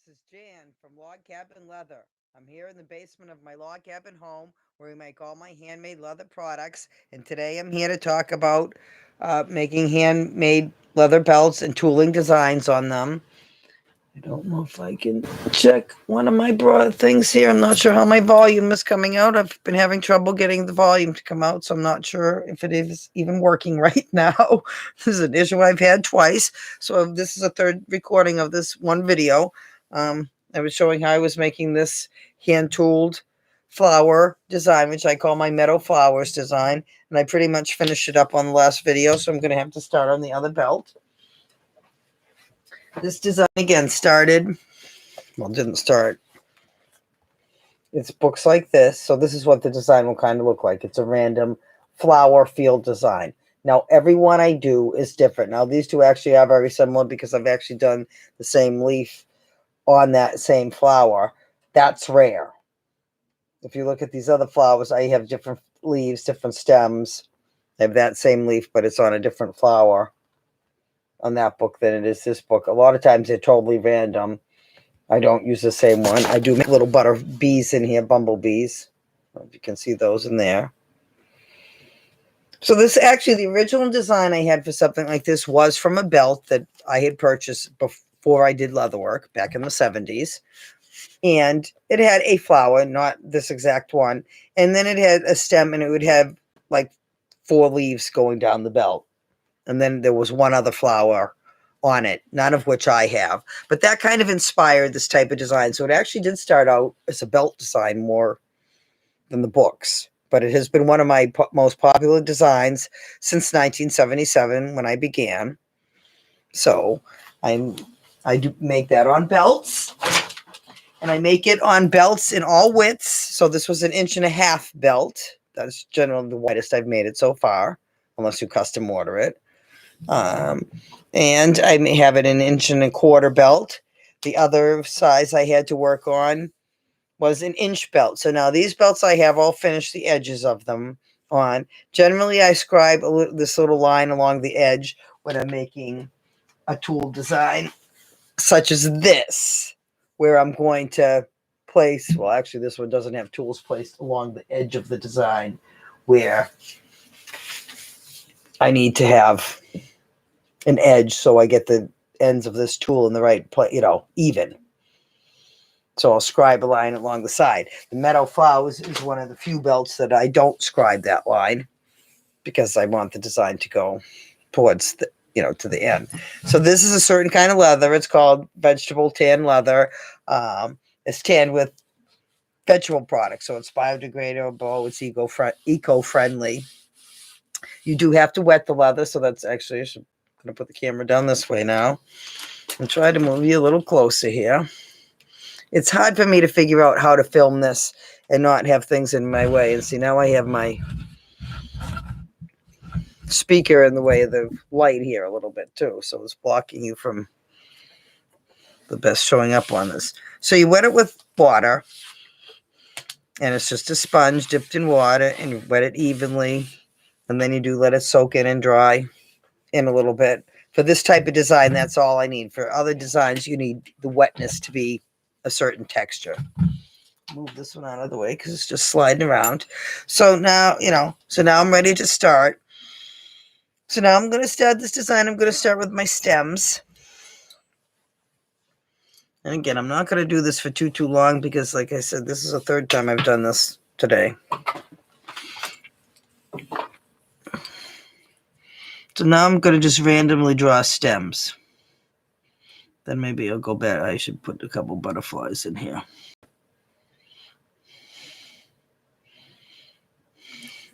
This is Jan from Log Cabin Leather. I'm here in the basement of my log cabin home where we make all my handmade leather products. And today I'm here to talk about making handmade leather belts and tooling designs on them. I don't know if I can check one of my broad things here. I'm not sure how my volume is coming out. I've been having trouble getting the volume to come out, so I'm not sure if it is even working right now. This is an issue I've had twice. So this is a third recording of this one video. I was showing how I was making this hand-tooled flower design, which I call my Meadow Flowers design. And I pretty much finished it up on the last video, so I'm going to have to start on the other belt. This design again started, well, didn't start. It's books like this. So this is what the design will kind of look like. It's a random flower field design. Now, every one I do is different. Now, these two actually are very similar because I've actually done the same leaf on that same flower. That's rare. If you look at these other flowers, I have different leaves, different stems. I have that same leaf, but it's on a different flower on that book than it is this book. A lot of times they're totally random. I don't use the same one. I do make little butter bees in here, bumblebees. I don't know if you can see those in there. So this actually, the original design I had for something like this was from a belt that I had purchased before I did leatherwork back in the 70s. And it had a flower, not this exact one. And then it had a stem, and it would have like 4 leaves going down the belt. And then there was one other flower on it, none of which I have. But that kind of inspired this type of design. So it actually did start out as a belt design more than the books. But it has been one of my most popular designs since 1977 when I began. So I do make that on belts. And I make it on belts in all widths. So this was an 1.5-inch belt. That's generally the widest I've made it so far, unless you custom order it. And I may have it an 1.25-inch belt. The other size I had to work on was an 1-inch belt. So now these belts I have all finished the edges of them on. Generally, I scribe this little line along the edge when I'm making a tool design, such as this, where I'm going to place, well, actually, this one doesn't have tools placed along the edge of the design, where I need to have an edge so I get the ends of this tool in the right place, even. So I'll scribe a line along the side. The Meadow Flowers is one of the few belts that I don't scribe that line because I want the design to go towards the, to the end. So this is a certain kind of leather. It's called vegetable tan leather. It's tanned with vegetable products, so it's biodegradable. It's eco-friendly. You do have to wet the leather, so that's actually, I'm going to put the camera down this way now and try to move you a little closer here. It's hard for me to figure out how to film this and not have things in my way. And see, now I have my speaker in the way of the light here a little bit too, so it's blocking you from the best showing up on this. So you wet it with water, and it's just a sponge dipped in water, and you wet it evenly, and then you do let it soak in and dry in a little bit. For this type of design, that's all I need. For other designs, you need the wetness to be a certain texture. Move this one out of the way because it's just sliding around. So now, so now I'm ready to start. So now I'm going to start this design. I'm going to start with my stems. And again, I'm not going to do this for too long because, like I said, this is the third time I've done this today. So now I'm going to just randomly draw stems. Then maybe I'll go back. I should put a couple butterflies in here.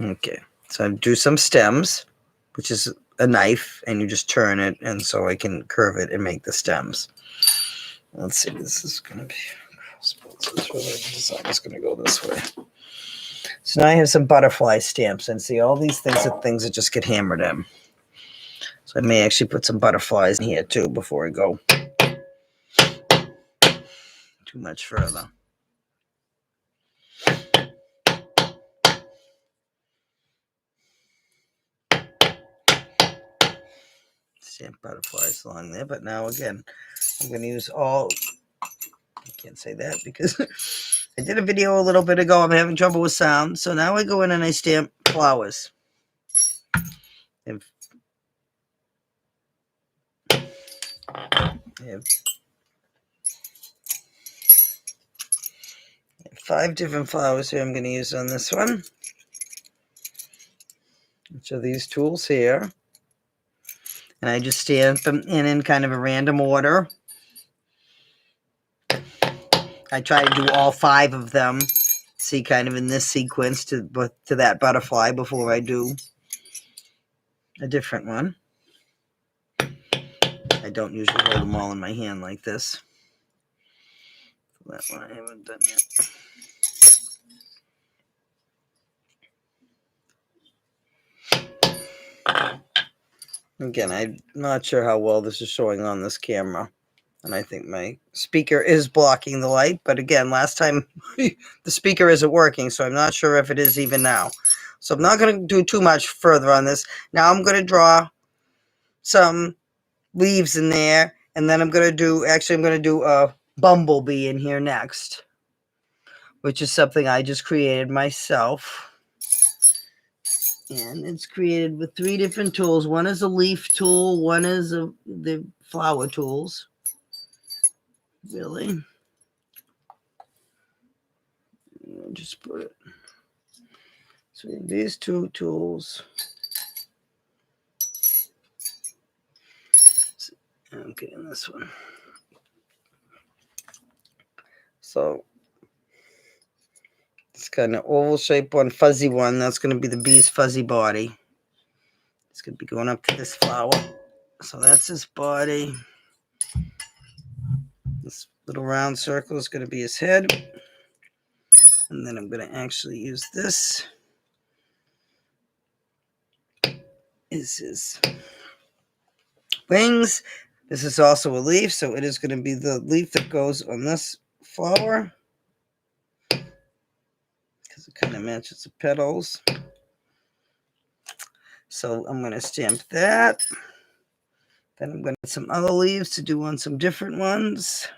Okay, so I do some stems, which is a knife, and you just turn it, and so I can curve it and make the stems. Let's see, this is going to be, I suppose this way, the design is going to go this way. So now I have some butterfly stamps, and see, all these things are things that just get hammered in. So I may actually put some butterflies in here too before I go too much further. Stamp butterflies along there, but now again, I'm going to use all can't say that because I did a video a little bit ago. I'm having trouble with sound. So now I go in and I stamp flowers. And I have 5 different flowers here I'm going to use on this one. Which are these tools here. And I just stamp them in kind of a random order. I try to do all 5 of them, see, kind of in this sequence to that butterfly before I do a different one. I don't usually hold them all in my hand like this. That one I haven't done yet. Again, I'm not sure how well this is showing on this camera. And I think my speaker is blocking the light. But again, last time the speaker isn't working, so I'm not sure if it is even now. So I'm not going to do too much further on this. Now I'm going to draw some leaves in there. And then I'm going to do, actually I'm going to do a bumblebee in here next. Which is something I just created myself. And it's created with 3 different tools. One is a leaf tool. One is the flower tools. Really. I'll just put it. So we have these 2 tools. Okay, and this one. So it's kind of oval shape one, fuzzy one. That's going to be the bee's fuzzy body. It's going to be going up to this flower. So that's his body. This little round circle is going to be his head. And then I'm going to actually use this. Is his wings. This is also a leaf, so it is going to be the leaf that goes on this flower. It kind of matches the petals. So I'm going to stamp that. Then I'm going to get some other leaves to do on some different ones.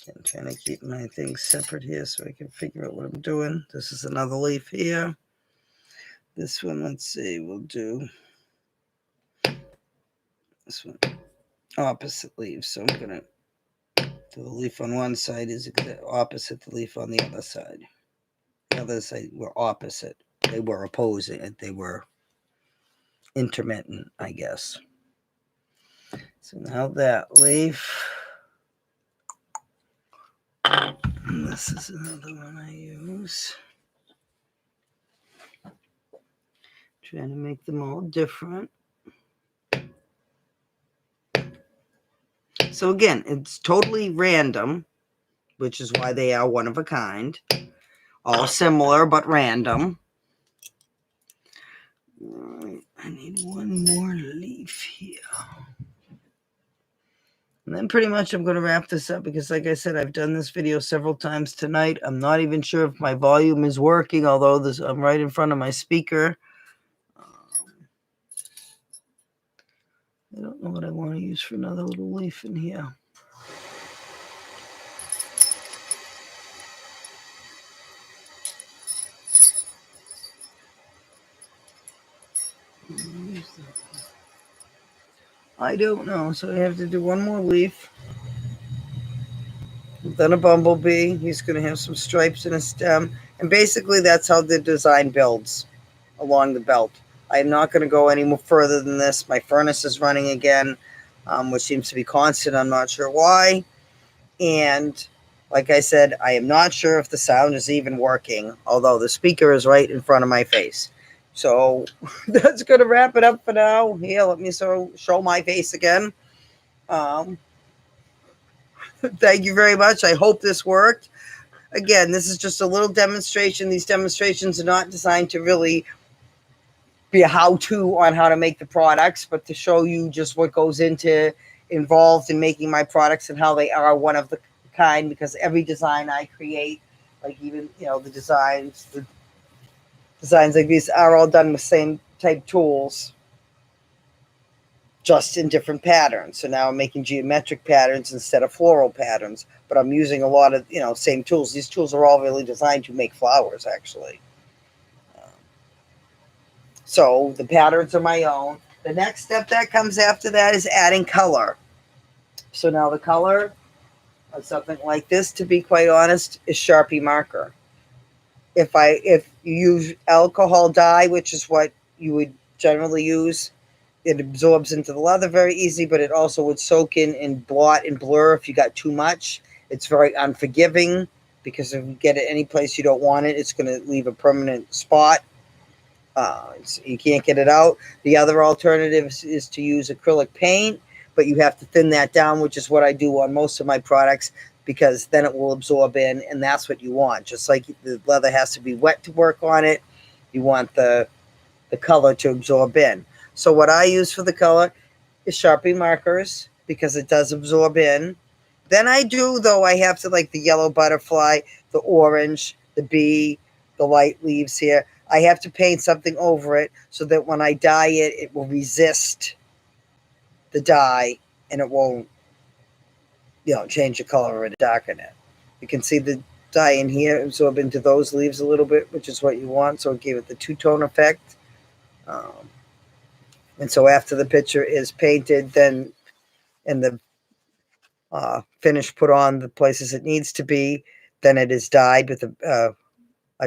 I'm trying to keep my things separate here so I can figure out what I'm doing. This is another leaf here. This one, let's see, we'll do this one. Opposite leaves. So I'm going to do the leaf on one side is opposite the leaf on the other side. The other side were opposite. They were opposing. They were intermittent, I guess. So now that leaf. And this is another one I use. Trying to make them all different. So again, it's totally random, which is why they are one of a kind. All similar, but random. All right, I need one more leaf here. And then pretty much I'm going to wrap this up because, like I said, I've done this video several times tonight. I'm not even sure if my volume is working, although I'm right in front of my speaker. I don't know what I want to use for another little leaf in here. I don't know, so I have to do one more leaf. Then a bumblebee. He's going to have some stripes in his stem. And basically that's how the design builds along the belt. I'm not going to go any more further than this. My furnace is running again, which seems to be constant. I'm not sure why. And like I said, I am not sure if the sound is even working, although the speaker is right in front of my face. So that's going to wrap it up for now. Here, let me show my face again. Thank you very much. I hope this worked. Again, this is just a little demonstration. These demonstrations are not designed to really be a how-to on how to make the products, but to show you just what goes involved in making my products and how they are one of the kind, because every design I create Like even, the designs like these are all done with same type tools, just in different patterns. So now I'm making geometric patterns instead of floral patterns, but I'm using a lot of, same tools. These tools are all really designed to make flowers, actually. So the patterns are my own. The next step that comes after that is adding color. So now the color of something like this, to be quite honest, is Sharpie marker. If you use alcohol dye, which is what you would generally use, it absorbs into the leather very easy, but it also would soak in and blot and blur if you got too much. It's very unforgiving because if you get it any place you don't want it, it's going to leave a permanent spot. You can't get it out. The other alternative is to use acrylic paint, but you have to thin that down, which is what I do on most of my products, because then it will absorb in, and that's what you want. Just like the leather has to be wet to work on it, you want the color to absorb in. So what I use for the color is Sharpie markers because it does absorb in. Then I do, though, I have to, like the yellow butterfly, the orange, the bee, the light leaves here. I have to paint something over it so that when I dye it, it will resist the dye and it won't, change the color or darken it. You can see the dye in here absorb into those leaves a little bit, which is what you want. So it gave it the two-tone effect. And so after the picture is painted, then and the finish put on the places it needs to be, then it is dyed with a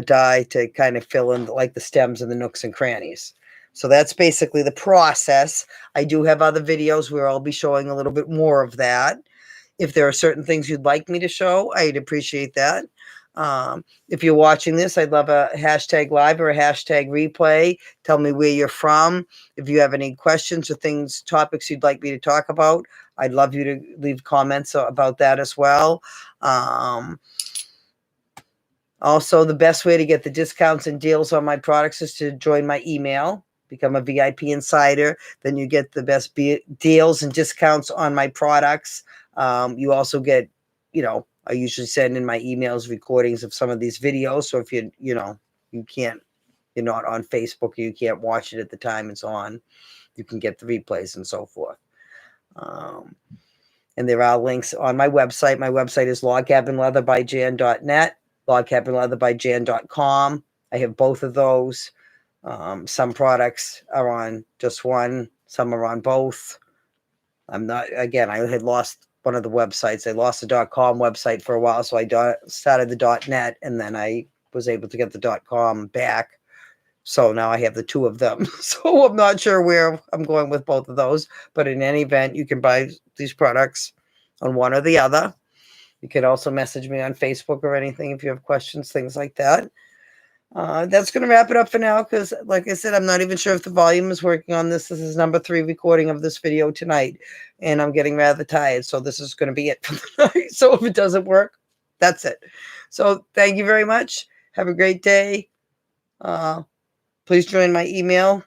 dye to kind of fill in like the stems and the nooks and crannies. So that's basically the process. I do have other videos where I'll be showing a little bit more of that. If there are certain things you'd like me to show, I'd appreciate that. If you're watching this, I'd love a hashtag live or a hashtag replay. Tell me where you're from. If you have any questions or topics you'd like me to talk about, I'd love you to leave comments about that as well. Also, the best way to get the discounts and deals on my products is to join my email, become a VIP insider. Then you get the best deals and discounts on my products. You also get, I usually send in my emails recordings of some of these videos. So if you're not on Facebook, or you can't watch it at the time it's on, you can get the replays and so forth. And there are links on my website. My website is logcabinleatherbyjan.net, logcabinleatherbyjan.com. I have both of those. Some products are on just one, some are on both. I had lost one of the websites. I lost the .com website for a while, so I started the .net, and then I was able to get the .com back. So now I have the two of them. So I'm not sure where I'm going with both of those. But in any event, you can buy these products on one or the other. You can also message me on Facebook or anything if you have questions, things like that. That's going to wrap it up for now because, like I said, I'm not even sure if the volume is working on this. This is number 3 recording of this video tonight, and I'm getting rather tired. So this is going to be it for the night. So if it doesn't work, that's it. So thank you very much. Have a great day. Please join my email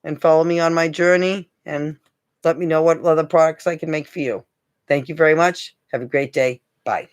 and follow me on my journey and let me know what other products I can make for you. Thank you very much. Have a great day. Bye.